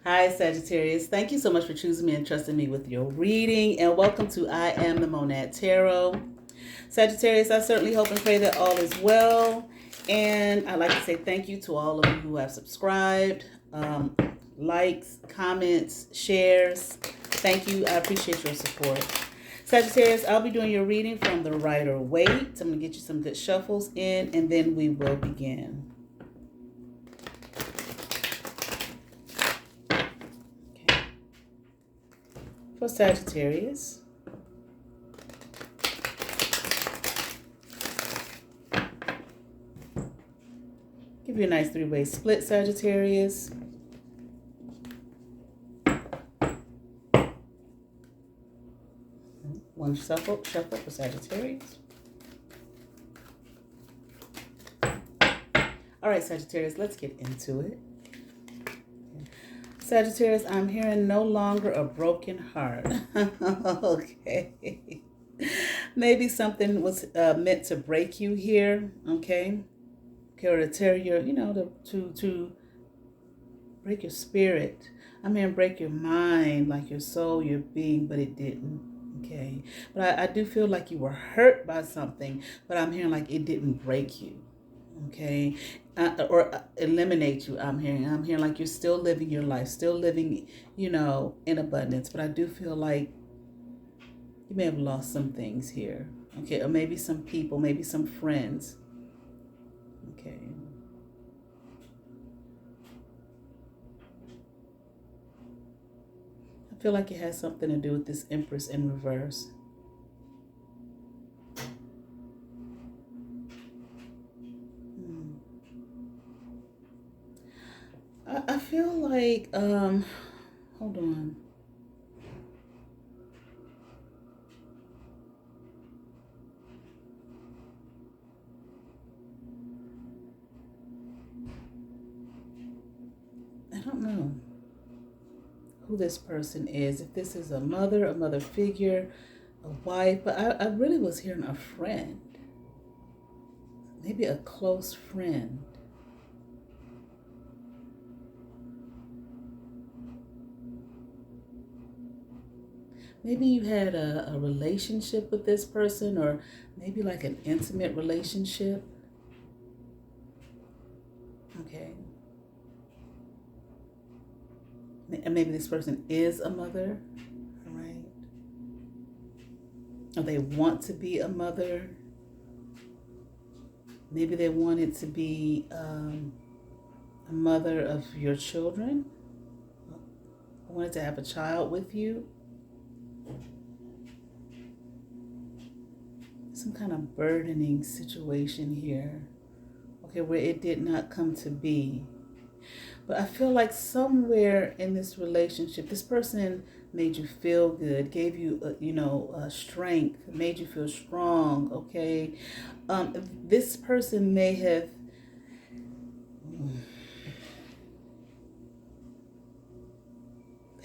Hi, Sagittarius. Thank you so much for choosing me and trusting me with your reading. And welcome to I Am the Monad Tarot. Sagittarius, I certainly hope and pray that all is well. And I'd like to say thank you to all of you who have subscribed, likes, comments, shares. Thank you. I appreciate your support. Sagittarius, I'll be doing your reading from the Rider-Waite. I'm going to get you some good shuffles in, and then we will begin. For Sagittarius, give you a nice three-way split, Sagittarius. One shuffle for Sagittarius. All right, Sagittarius, let's get into it. Sagittarius, I'm hearing no longer a broken heart. Okay. Maybe something was meant to break you here, okay? Or to tear your, to break your spirit. I'm hearing break your mind, like your soul, your being, but it didn't, okay? But I do feel like you were hurt by something, but I'm hearing like it didn't break you. Okay, or eliminate you. I'm hearing like you're still living your life, still living, in abundance. But I do feel like you may have lost some things here. Okay, or maybe some people, maybe some friends. Okay. I feel like it has something to do with this Empress in reverse. I feel like, hold on. I don't know who this person is. If this is a mother figure, a wife, but I really was hearing a friend. Maybe a close friend. Maybe you had a relationship with this person, or maybe like an intimate relationship. Okay. And maybe this person is a mother, all right? Or they want to be a mother. Maybe they wanted to be a mother of your children. I wanted to have a child with you. Some kind of burdening situation here, okay, where it did not come to be. But I feel like somewhere in this relationship, this person made you feel good, gave you, strength, made you feel strong, okay? This person may have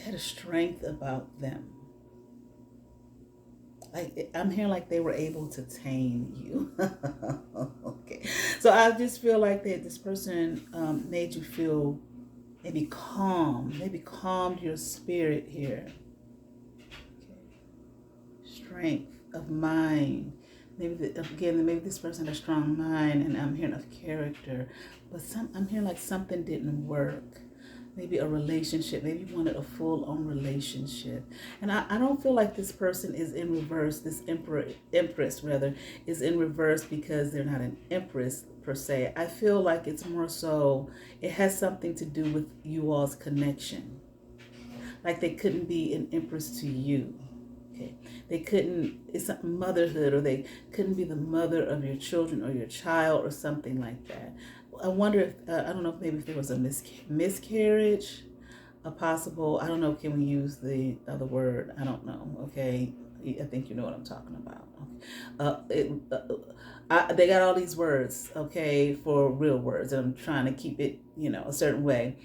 had a strength about them. I'm hearing like they were able to tame you. Okay, so I just feel like that this person made you feel maybe calm, maybe calmed your spirit here. Okay. Strength of mind. Maybe maybe this person had a strong mind, and I'm hearing of character, but I'm hearing like something didn't work. Maybe a relationship, maybe you wanted a full-on relationship. And I don't feel like this person is in reverse, this empress rather, is in reverse because they're not an empress per se. I feel like it's more so, it has something to do with you all's connection. Like they couldn't be an empress to you. Okay. They couldn't, it's motherhood, or they couldn't be the mother of your children or your child or something like that. I wonder if, I don't know, if maybe if there was a miscarriage, a possible, I don't know, can we use the other word? I don't know, okay? I think you know what I'm talking about. They got all these words, okay, for real words, and I'm trying to keep it, a certain way.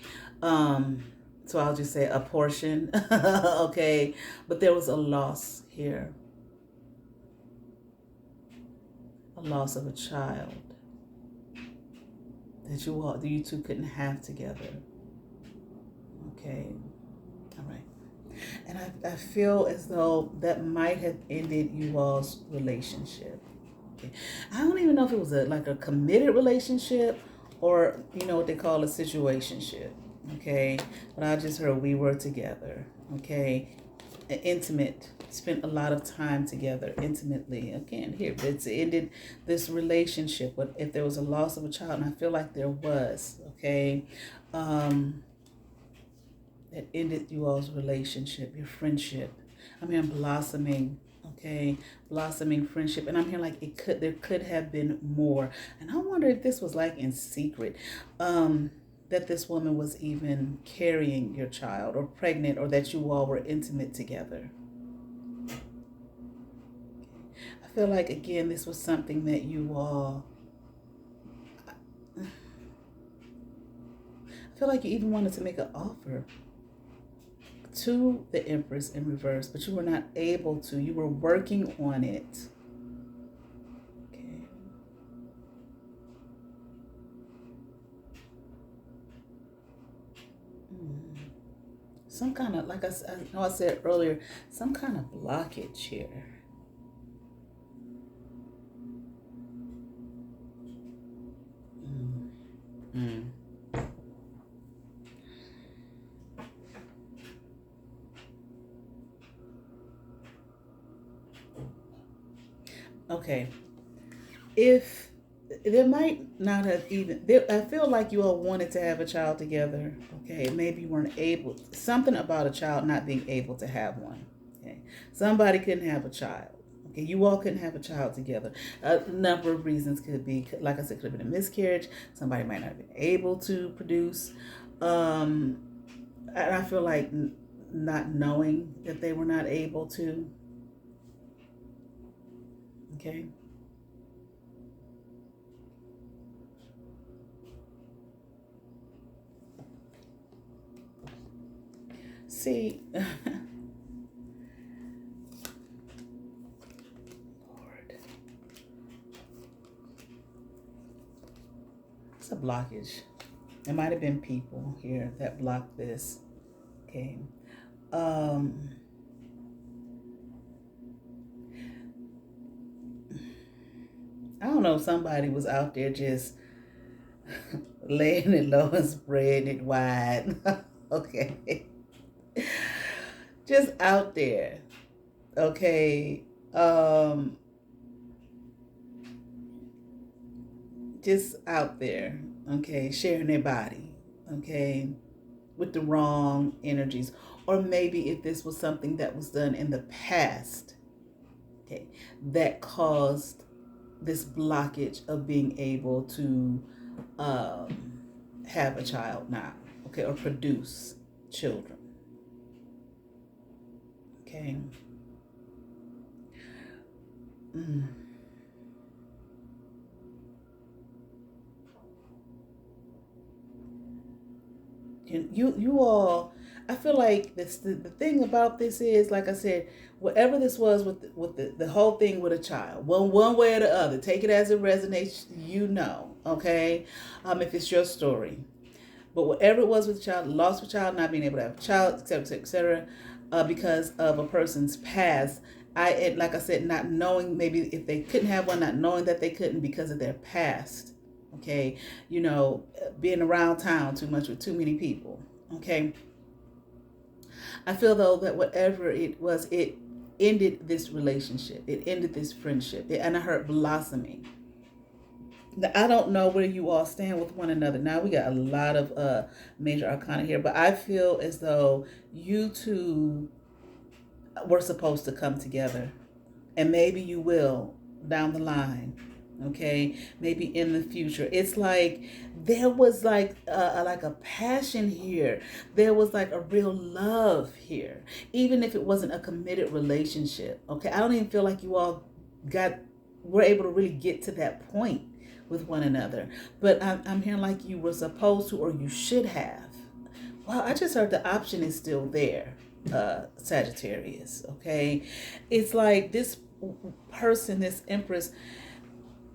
So I'll just say a portion, okay? But there was a loss here, a loss of a child that you two couldn't have together. Okay. All right. And I feel as though that might have ended you all's relationship. Okay. I don't even know if it was like a committed relationship or what they call a situationship. Okay. But I just heard we were together. Okay. Intimate, spent a lot of time together intimately. Again, here it's ended this relationship. But if there was a loss of a child, and I feel like there was, okay, it ended you all's relationship, your friendship. I mean, blossoming, okay, blossoming friendship. And I'm here like there could have been more. And I wonder if this was like in secret. That this woman was even carrying your child or pregnant, or that you all were intimate together. I feel like, again, this was something that you all, I feel like you even wanted to make an offer to the Empress in reverse, but you were not able to. You were working on it. Okay. Some kind of, like I know I said earlier, some kind of blockage here. Mm. Okay. If there might not have even there, I feel like you all wanted to have a child together. Okay, maybe you weren't able. Something about a child not being able to have one. Okay, somebody couldn't have a child. Okay, you all couldn't have a child together. A number of reasons could be, like I said, could have been a miscarriage. Somebody might not have been able to produce. And I feel like not knowing that they were not able to. Okay. See, Lord, it's a blockage. It might have been people here that blocked this. Okay. I don't know if somebody was out there just laying it low and spreading it wide. Okay. Just out there. Okay. Just out there. Okay. Sharing their body. Okay. With the wrong energies. Or maybe if this was something that was done in the past, okay, that caused this blockage of being able to have a child now, okay, or produce children, okay. Mm. You all, I feel like this the thing about this is, like I said, whatever this was with the whole thing with a child, one way or the other, take it as it resonates, okay, if it's your story. But whatever it was with a child, lost a child, not being able to have a child, etc., because of a person's past, like I said, not knowing, maybe if they couldn't have one, not knowing that they couldn't because of their past. Okay, being around town too much with too many people. Okay, I feel though that whatever it was, it ended this relationship. It ended this friendship, and I heard blossoming. Now, I don't know where you all stand with one another. Now we got a lot of major arcana here, but I feel as though you two were supposed to come together, and maybe you will down the line. Okay, maybe in the future. It's like there was like a passion here. There was like a real love here, even if it wasn't a committed relationship. Okay, I don't even feel like you all were able to really get to that point with one another. But I'm hearing like you were supposed to, or you should have. Well, I just heard the option is still there, Sagittarius. Okay, it's like this person, this Empress,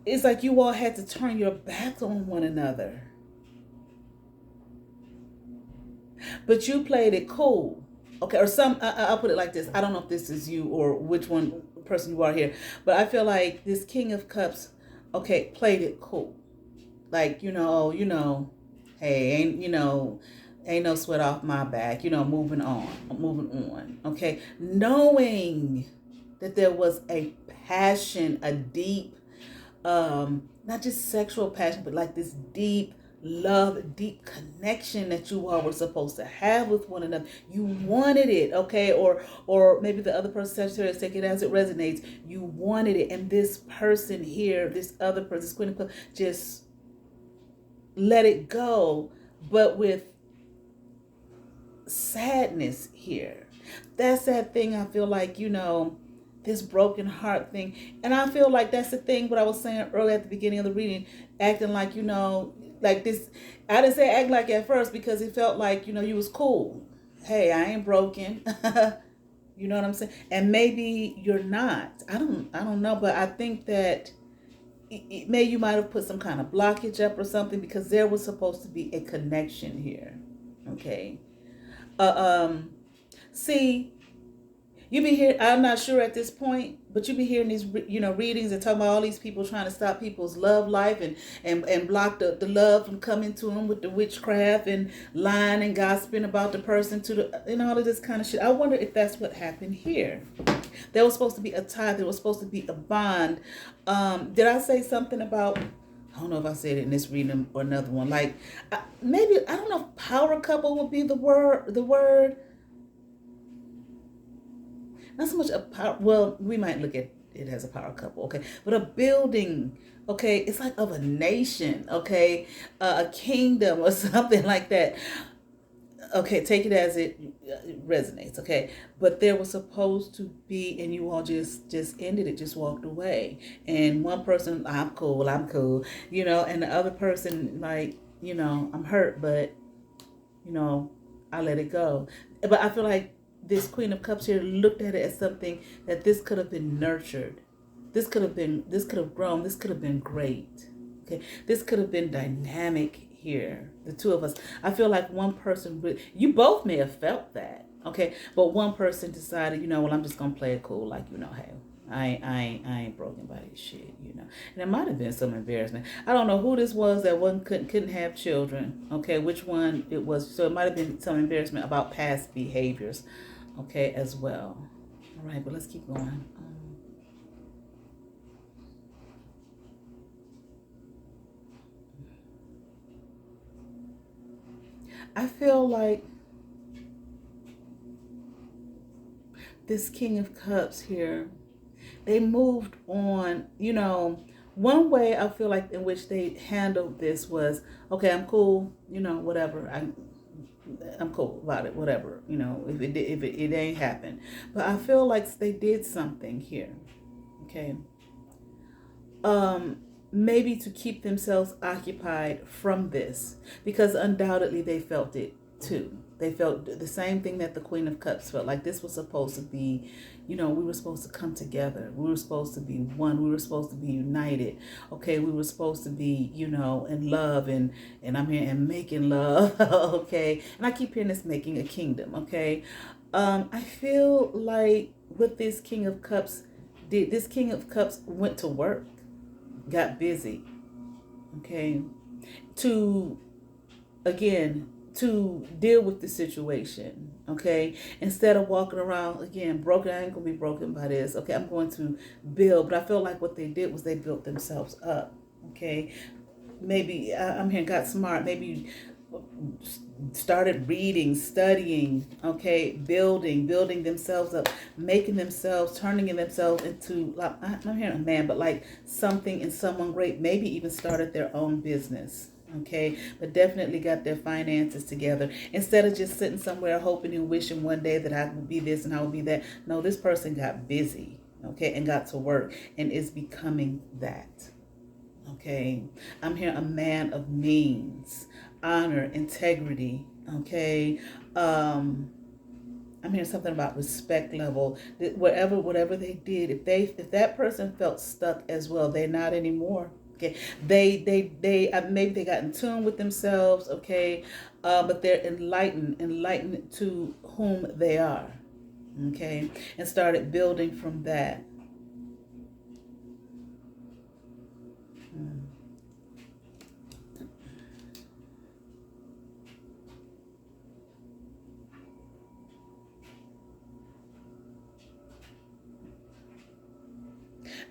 it's like you all had to turn your back on one another. but you played it cool. Okay, or I'll put it like this. I don't know if this is you or which one person you are here, but I feel like this King of Cups, okay, played it cool. Like, hey, ain't no sweat off my back, moving on, okay? Knowing that there was a passion, a deep, not just sexual passion, but like this deep love, deep connection that you all were supposed to have with one another. You wanted it, okay? Or maybe the other person, Sagittarius, take it as it resonates. You wanted it, and this person here, this other person, this Queen of Cups, just let it go, but with sadness here. That's that thing I feel like, this broken heart thing. And I feel like that's the thing, what I was saying earlier at the beginning of the reading, acting like, like this. I didn't say act like at first because it felt like, you was cool. Hey, I ain't broken. You know what I'm saying? And maybe you're not. I don't know, but I think that maybe you might have put some kind of blockage up or something because there was supposed to be a connection here. Okay. See, you be here. I'm not sure at this point, but you be hearing these, readings and talking about all these people trying to stop people's love life and block the love from coming to them with the witchcraft and lying and gossiping about the person all of this kind of shit. I wonder if that's what happened here. There was supposed to be a tie. There was supposed to be a bond. Did I say something about? I don't know if I said it in this reading or another one. Like maybe I don't know if power couple would be the word. Not so much a power. Well, we might look at it as a power couple, okay? But a building, okay? It's like of a nation, okay? A kingdom or something like that. Okay, take it as it resonates, okay? But there was supposed to be, and you all just ended it, just walked away. And one person, I'm cool, and the other person, like, I'm hurt, but, I let it go. But I feel like this Queen of Cups here looked at it as something that this could have been nurtured. This could have grown. This could have been great. Okay. This could have been dynamic here. The two of us. I feel like one person, you both may have felt that. Okay. But one person decided, well, I'm just going to play it cool. Like, hey, I ain't broken by this shit, And it might have been some embarrassment. I don't know who this was that couldn't have children. Okay. Which one it was. So it might have been some embarrassment about past behaviors. Okay, as well. All right, but let's keep going. I feel like this King of Cups here, they moved on. One way I feel like in which they handled this was, okay, I'm cool, whatever. I'm cool about it, whatever, if it ain't happened. But I feel like they did something here, okay? Maybe to keep themselves occupied from this, because undoubtedly they felt it too. They felt the same thing that the Queen of Cups felt. Like this was supposed to be, we were supposed to come together. We were supposed to be one. We were supposed to be united. Okay, we were supposed to be, in love and I'm here and making love. Okay, and I keep hearing this making a kingdom. Okay, I feel like what this King of Cups did. This King of Cups went to work, got busy. Okay, to deal with the situation, okay? Instead of walking around, again, broken, I ain't gonna be broken by this, okay? I'm going to build, but I feel like what they did was they built themselves up, okay? Maybe, I'm here, got smart, maybe started reading, studying, okay? Building themselves up, making themselves, turning themselves into, like, I'm hearing a man, but like something and someone great, maybe even started their own business. Okay, but definitely got their finances together instead of just sitting somewhere hoping and wishing one day that I would be this and I would be that. No, this person got busy, okay, and got to work and is becoming that. Okay, I'm here a man of means, honor, integrity. Okay, I'm hearing something about respect level. Whatever they did, if that person felt stuck as well, they're not anymore. Okay, maybe they got in tune with themselves. Okay, but they're enlightened to whom they are. Okay, and started building from that.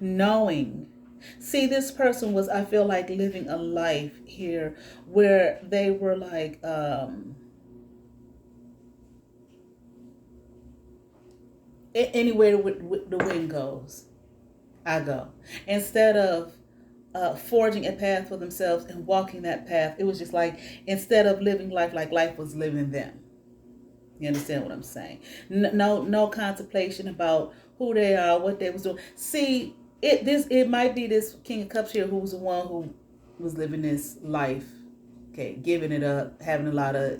Knowing. See, this person was, I feel like, living a life here where they were like, anywhere the wind goes, I go. Instead of forging a path for themselves and walking that path, it was just like, instead of living life like life was living them. You understand what I'm saying? No contemplation about who they are, what they was doing. See, it might be this King of Cups here who was the one who was living this life, okay, giving it up, having a lot of,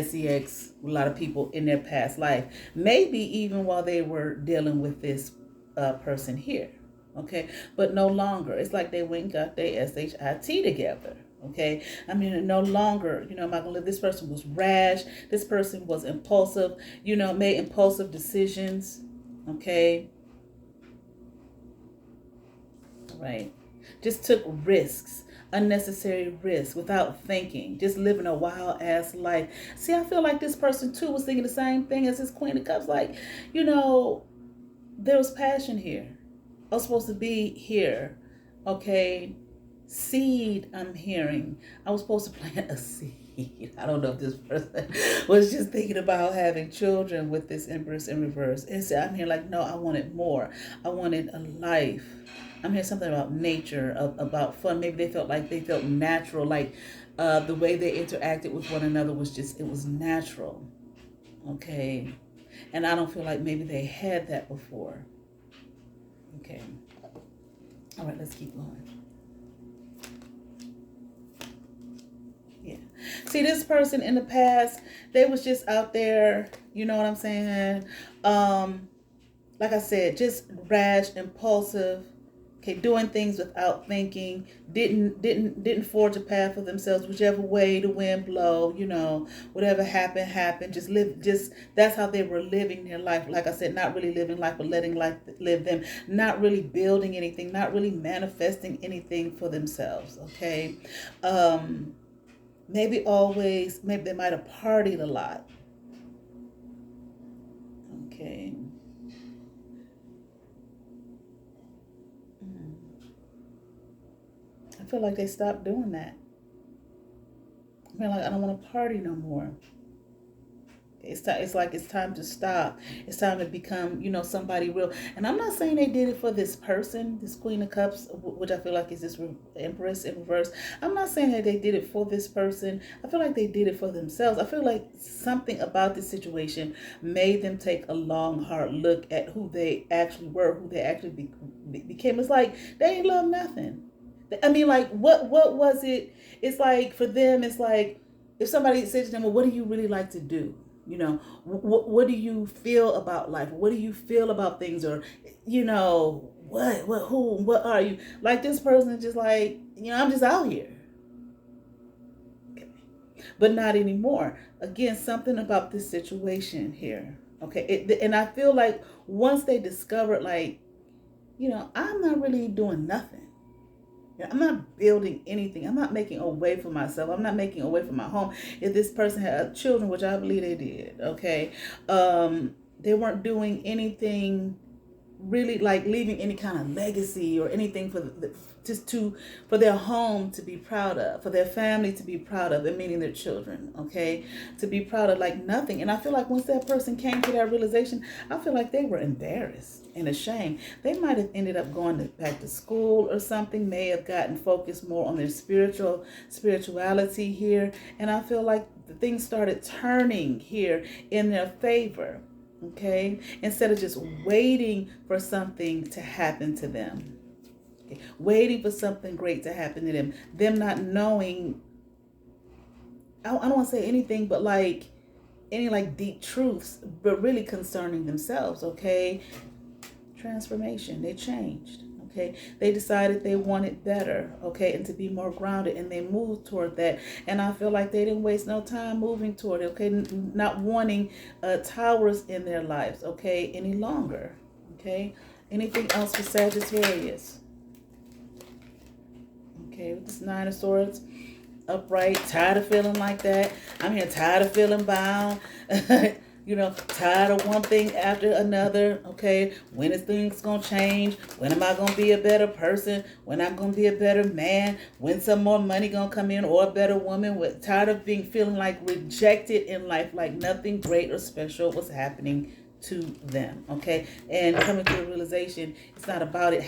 sex, a lot of people in their past life. Maybe even while they were dealing with this person here, okay, but no longer. It's like they went and got their SHIT together. Okay, I mean, no longer, am I gonna live? This person was rash. This person was impulsive. Made impulsive decisions. Okay, right. Just took risks, unnecessary risks, without thinking. Just living a wild ass life. See, I feel like this person too was thinking the same thing as this Queen of Cups. Like, there was passion here. I was supposed to be here. Okay. Seed, I'm hearing. I was supposed to plant a seed. I don't know if this person was just thinking about having children with this Empress in reverse. I'm here like, no, I wanted more. I wanted a life. I'm hearing something about nature, about fun. Maybe they felt natural, like the way they interacted with one another it was natural. Okay. And I don't feel like maybe they had that before. Okay. All right, let's keep going. Yeah. See, this person in the past, they was just out there, you know what I'm saying? Like I said, just rash, impulsive, okay, doing things without thinking, didn't forge a path for themselves, whichever way the wind blow, whatever happened, just that's how they were living their life. Like I said, not really living life, but letting life live them, not really building anything, not really manifesting anything for themselves. Okay. Maybe they might have partied a lot. Okay. I feel like they stopped doing that. I feel like I don't want to party no more. It's like it's time to stop. It's time to become, somebody real. And I'm not saying they did it for this person, this Queen of Cups, which I feel like is this Empress in reverse. I'm not saying that they did it for this person. I feel like they did it for themselves. I feel like something about this situation made them take a long, hard look at who they actually were, who they actually became. It's like they ain't love nothing. I mean, like, what was it? It's like, for them, it's like, if somebody says to them, well, what do you really like to do? What do you feel about life? What do you feel about things? Or, what are you? Like, this person is just like, I'm just out here. Okay. But not anymore. Again, something about this situation here. Okay. And I feel like once they discovered, like, I'm not really doing nothing. I'm not building anything. I'm not making a way for myself. I'm not making a way for my home. If this person had children, which I believe they did, okay, they weren't doing anything really, like leaving any kind of legacy or anything for their home to be proud of, for their family to be proud of, and meaning their children, okay, to be proud of, like nothing. And I feel like once that person came to that realization, I feel like they were embarrassed and ashamed. They might have ended up going back to school or something, may have gotten focused more on their spirituality here. And I feel like the things started turning here in their favor. Okay, instead of just waiting for something to happen to them, okay? Waiting for something great to happen to them not knowing, I don't want to say anything but like any like deep truths, but really concerning themselves. Okay, transformation, they changed. Okay, they decided they wanted better, okay, and to be more grounded, and they moved toward that. And I feel like they didn't waste no time moving toward it, okay, not wanting towers in their lives, okay, any longer, okay. Anything else for Sagittarius? Okay, with this Nine of Swords, upright, tired of feeling like that. I'm here tired of feeling bound. You know, tired of one thing after another. Okay, when is things gonna change? When am I gonna be a better person? When I'm gonna be a better man? When some more money gonna come in, or a better woman? With tired of feeling like rejected in life, like nothing great or special was happening to them. Okay, and coming to the realization, it's not about it.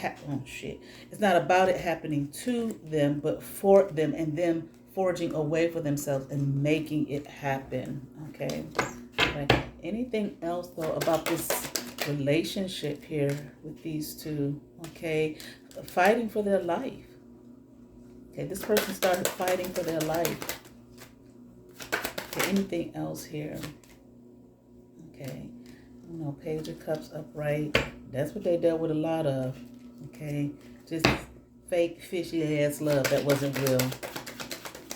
It's not about it happening to them, but for them, and them forging a way for themselves and making it happen. Okay. Okay. Anything else though about this relationship here with these two? Okay, fighting for their life. Okay, this person started fighting for their life. Okay, anything else here? Okay, Page of Cups upright. That's what they dealt with a lot of. Okay, just fake fishy ass love that wasn't real.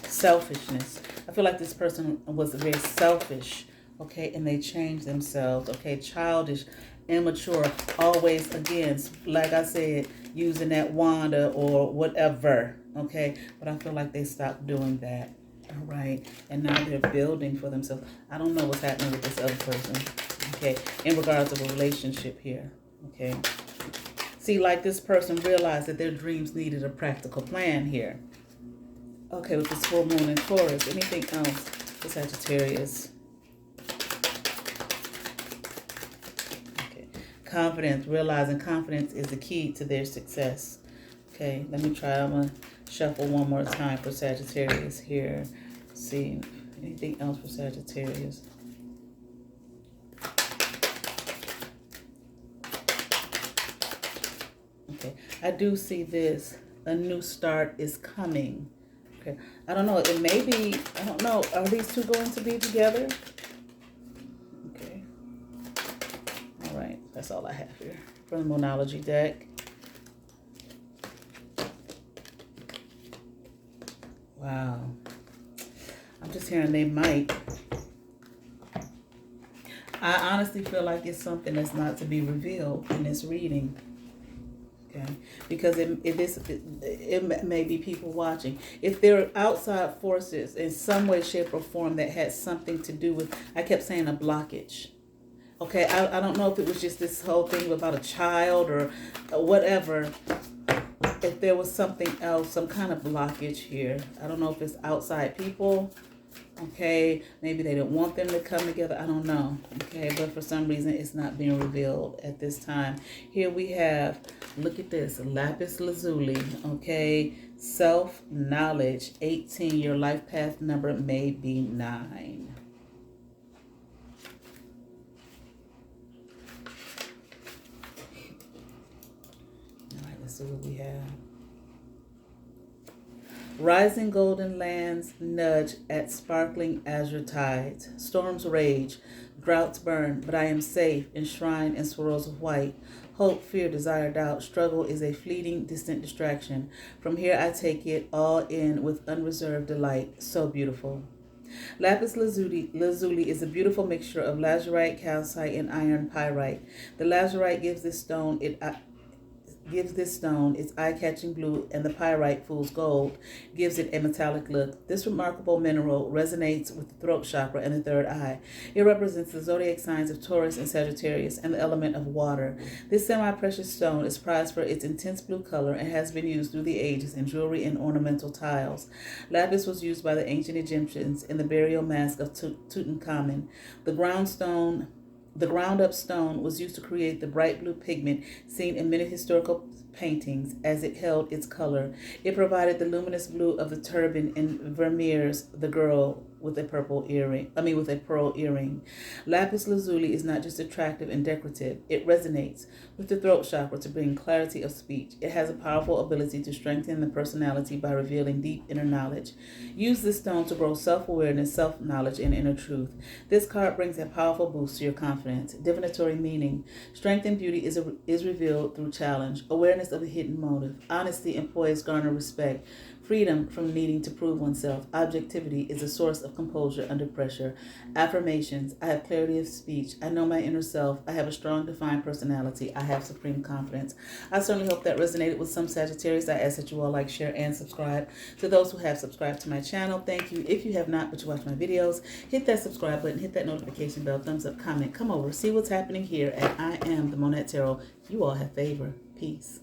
Selfishness. I feel like this person was very selfish. Okay, and they changed themselves. Okay, childish, immature, always, again, like I said, using that Wanda or whatever. Okay, but I feel like they stopped doing that. All right, and now they're building for themselves. I don't know what's happening with this other person. Okay, in regards to a relationship here. Okay, see, like this person realized that their dreams needed a practical plan here. Okay, with this full moon in Taurus. Anything else for Sagittarius? Confidence, realizing confidence is the key to their success. Okay, let me try. I'm going to shuffle one more time for Sagittarius here. Let's see, anything else for Sagittarius? Okay, I do see this. A new start is coming. Okay, I don't know. It may be, I don't know. Are these two going to be together? That's all I have here from the Moonology deck. Wow. I'm just hearing they might. I honestly feel like it's something that's not to be revealed in this reading. Okay, because it may be people watching. If there are outside forces in some way, shape, or form that had something to do with, I kept saying a blockage. Okay, I don't know if it was just this whole thing about a child or whatever. If there was something else, some kind of blockage here. I don't know if it's outside people. Okay, maybe they didn't want them to come together. I don't know. Okay, but for some reason it's not being revealed at this time. Here we have, look at this, lapis lazuli. Okay, self-knowledge, 18. Your life path number may be 9. See what we have. Rising golden lands nudge at sparkling azure tides. Storms rage, droughts burn, but I am safe, enshrined in swirls of white. Hope, fear, desire, doubt, struggle is a fleeting, distant distraction. From here I take it all in with unreserved delight. So beautiful. Lapis lazuli is a beautiful mixture of lazurite, calcite, and iron pyrite. The lazurite gives this stone its eye-catching blue, and the pyrite, fool's gold, gives it a metallic look. This remarkable mineral resonates with the throat chakra and the third eye. It represents the zodiac signs of Taurus and Sagittarius and the element of water. This semi-precious stone is prized for its intense blue color and has been used through the ages in jewelry and ornamental tiles. Lapis was used by the ancient Egyptians in the burial mask of Tutankhamun. The ground-up stone was used to create the bright blue pigment seen in many historical paintings as it held its color. It provided the luminous blue of the turban in Vermeer's The Girl with a purple earring. With a pearl earring. Lapis lazuli is not just attractive and decorative. It resonates with the throat chakra to bring clarity of speech. It has a powerful ability to strengthen the personality by revealing deep inner knowledge. Use this stone to grow self-awareness, self-knowledge, and inner truth. This card brings a powerful boost to your confidence. Divinatory meaning. Strength and beauty is revealed through challenge. Awareness of a hidden motive. Honesty and poise garner respect. Freedom from needing to prove oneself. Objectivity is a source of composure under pressure. Affirmations. I have clarity of speech. I know my inner self. I have a strong, defined personality. I have supreme confidence. I certainly hope that resonated with some Sagittarius. I ask that you all like, share, and subscribe. To those who have subscribed to my channel, thank you. If you have not, but you watch my videos, hit that subscribe button, hit that notification bell, thumbs up, comment, come over, see what's happening here at I Am the Monette Tarot. You all have favor. Peace.